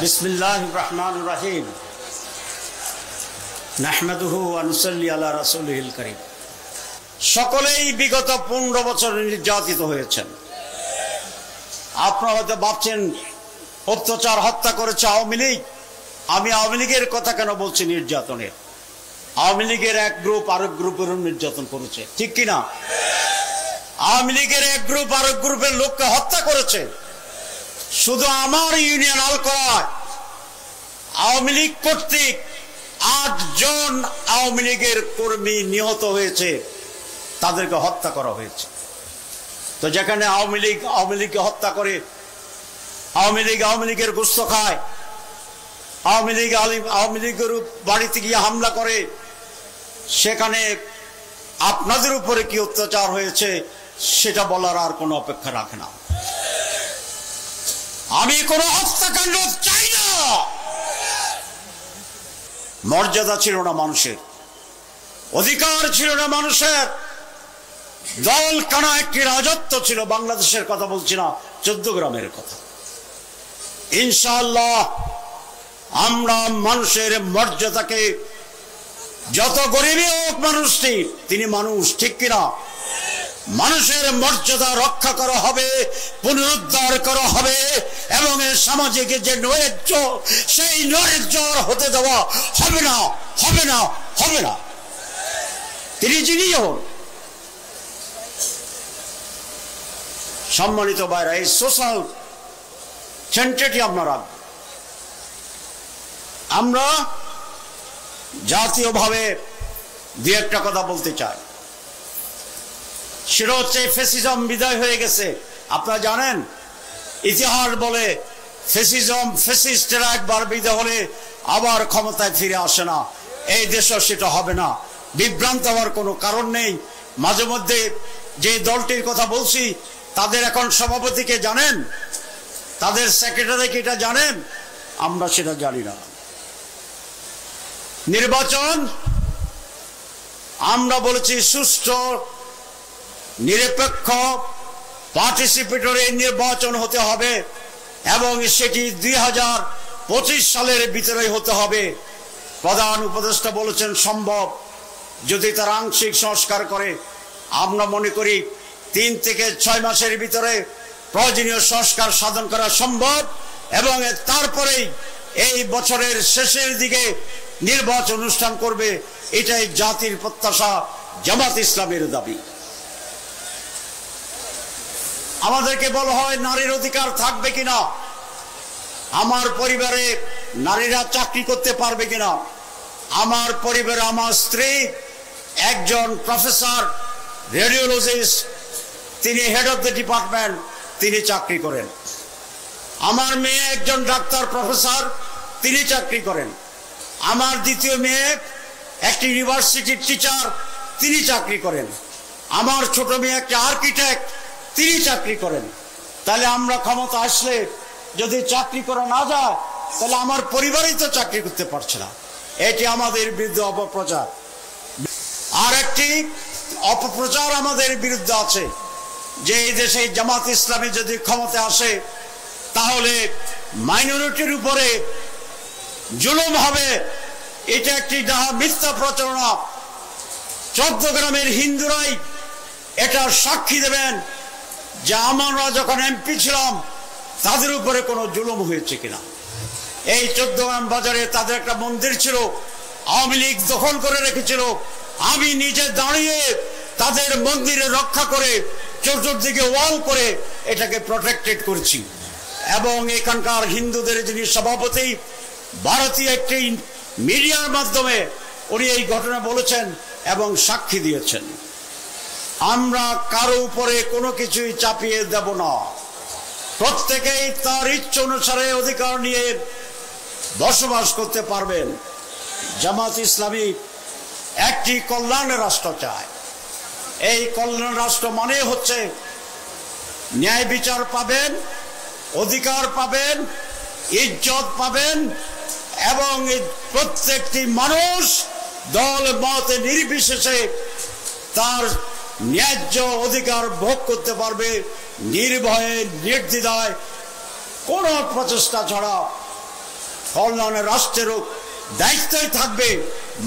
বিসমিল্লাহির রহমানির রহিম। নাহমাদুহু ওয়া নুসাল্লি আলা রাসূলিল কারীম। সকলেই বিগত 15 বছর নির্যাতিত হয়েছেন। আপনারা হয়তো ভাবছেন অত্যাচার হত্যা করেছে আওয়ামী লীগ। আমি আওয়ামী লীগের কথা কেন বলছি নির্যাতনের? আওয়ামী লীগের এক গ্রুপ আরেক গ্রুপের নির্যাতন করেছে, ঠিক কিনা? আওয়ামী লীগের এক গ্রুপ আরেক গ্রুপের লোককে হত্যা করেছে। শুধু আমার ইউনিয়ন আলকোয়ায় আওয়ামী লীগ কর্তৃক 8 জন আওয়ামী লীগের কর্মী নিহত হয়েছে, তাদেরকে হত্যা করা হয়েছে। তো যেখানে আওয়ামী লীগকে হত্যা করে, আওয়ামী লীগের গোশত খায়, আওয়ামী লীগের বাড়িতে গিয়ে হামলা করে, সেখানে আপনাদের উপরে কি অত্যাচার হয়েছে সেটা বলার আর কোনো অপেক্ষা রাখে না। আমি কোনো হত্যাকাণ্ড চাই না। মর্যাদা ছিল না মানুষের, অধিকার ছিল না মানুষের, দল কানা একটি রাজত্ব ছিল। বাংলাদেশের কথা বলছি না, 14 গ্রামের কথা। ইনশাআল্লাহ আমরা মানুষের মর্যাদাকে, যত গরিবই হোক মানুষটি, তিনি মানুষ, ঠিক কিনা? মানুষের মর্যাদা রক্ষা করা হবে, পুনরুদ্ধার করা হবে, এবং সামাজিক যে নৈরাজ্য, সেই নৈরাজ্য হতে দেওয়া হবে না, হবে না, হবে না। তিনি যিনি হন। সম্মানিত ভাইরা, এই সোশ্যাল সেন্টারটি আমরা রাখব। আমরা জাতীয়ভাবে দু একটা কথা বলতে চাই। সেটা হচ্ছে ফ্যাসিজম বিদায় হয়ে গেছে। আপনারা জানেন, ইতিহাস বলে ফ্যাসিস্টরা একবার বিদায় হলে আবার ক্ষমতায় ফিরে আসে না। এই দেশে সেটা হবে না। বিভ্রান্ত হওয়ার কোনো কারণ নেই। মাঝে মধ্যে যে দলটির কথা বলছি, তাদের এখন সভাপতিকে জানেন, তাদের সেক্রেটারিকে এটা জানেন, আমরা সেটা জানি না। নির্বাচন আমরা বলেছি সুষ্ঠু, নিরপেক্ষ, পার্টিসিপেটরি নির্বাচন হতে হবে, এবং সেটি 2025 সালের ভিতরেই হতে হবে। প্রধান উপদেষ্টা বলেছেন সম্ভব, যদি তার আংশিক সংস্কার করে। আমরা মনে করি 3 থেকে 6 মাসের ভিতরে প্রয়োজনীয় সংস্কার সাধন করা সম্ভব, এবং তারপরেই এই বছরের শেষের দিকে নির্বাচন অনুষ্ঠান করবে। এটাই জাতির প্রত্যাশা, জামাত ইসলামের দাবি। আমাদেরকে বলা হয় নারীর অধিকার থাকবে কিনা, আমার পরিবারে নারীরা চাকরি করতে পারবে কিনা। আমার পরিবারে আমার স্ত্রী একজন প্রফেসর, রেডিওলজিস্ট, তিনি হেড অফ দ্য ডিপার্টমেন্ট, তিনি চাকরি করেন। আমার মেয়ে একজন ডাক্তার প্রফেসর, তিনি চাকরি করেন। আমার দ্বিতীয় মেয়ে একটি ইউনিভার্সিটির টিচার, তিনি চাকরি করেন। আমার ছোট মেয়ে একটা আর্কিটেক্ট, তিনি চাকরি করেন। তাহলে আমরা ক্ষমতা আসলে যদি চাকরি করা না যায়, তাহলে আমার পরিবারই তো চাকরি করতে পারছে না। এটি আমাদের বিরুদ্ধে অপপ্রচার। আর একটি অপপ্রচার আমাদের বিরুদ্ধে আছে যে এই দেশে জামাত ইসলামী যদি ক্ষমতা আসে, তাহলে মাইনরিটির উপরে জুলুম হবে। এটা একটি মিথ্যা প্রচারণা। 14 গ্রামের হিন্দুরাই এটা সাক্ষী দেবেন যে আমরা যখন এমপি ছিলাম তাদের উপরে কোনো জুলুম হয়েছে কিনা। এই 14 গ্রাম বাজারে তাদের একটা মন্দির ছিল, আওয়ামী লীগ দখল করে রেখেছিল। আমি নিজে দাঁড়িয়ে তাদের মন্দিরে রক্ষা করে, চতুর্দিকে ওয়াল করে এটাকে প্রটেক্টেড করছি। এবং এখানকার হিন্দুদের যিনি সভাপতি, ভারতীয় একটি মিডিয়ার মাধ্যমে উনি এই ঘটনা বলেছেন এবং সাক্ষী দিয়েছেন। আমরা কারো উপরে কোনো কিছুই চাপিয়ে দেব না। প্রত্যেকেই তার ইচ্ছা অনুসারে অধিকার নিয়ে বসবাস করতে পারবেন। জামাত ইসলামী একটি কল্যাণ রাষ্ট্র চায়। এই কল্যাণ রাষ্ট্র মানে হচ্ছে ন্যায় বিচার পাবেন, অধিকার পাবেন, ইজ্জত পাবেন, এবং প্রত্যেকটি মানুষ দল মত নির্বিশেষে তার ন্যায্য অধিকার ভোগ করতে পারবে নির্ভয়ে, নির্দ্বিধায়, কোন প্রচেষ্টা ছাড়া। কল্যাণের রাষ্ট্রেরও দায়িত্বই থাকবে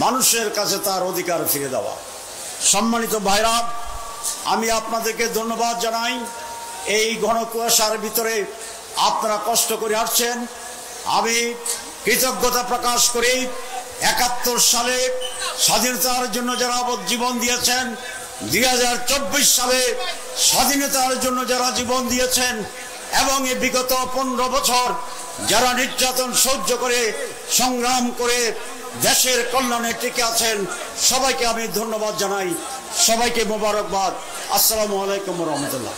মানুষের কাছে তার অধিকার ফিরে দেওয়া। সম্মানিত ভাইরা, আমি আপনাদেরকে ধন্যবাদ জানাই। এই ঘন কুয়াশার ভিতরে আপনারা কষ্ট করে আসছেন। আমি কৃতজ্ঞতা প্রকাশ করি ৭১ সালে স্বাধীনতার জন্য যারা জীবন দিয়েছেন, ২০২৪ সালে স্বাধীনতার জন্য যারা জীবন দিয়েছেন, এবং এই বিগত ১৫ বছর যারা নির্যাতন সহ্য করে সংগ্রাম করে দেশের কল্যাণে টিকে আছেন, সবাইকে আমি ধন্যবাদ জানাই। সবাইকে মোবারকবাদ। আসসালামু আলাইকুম ওয়া রাহমাতুল্লাহ।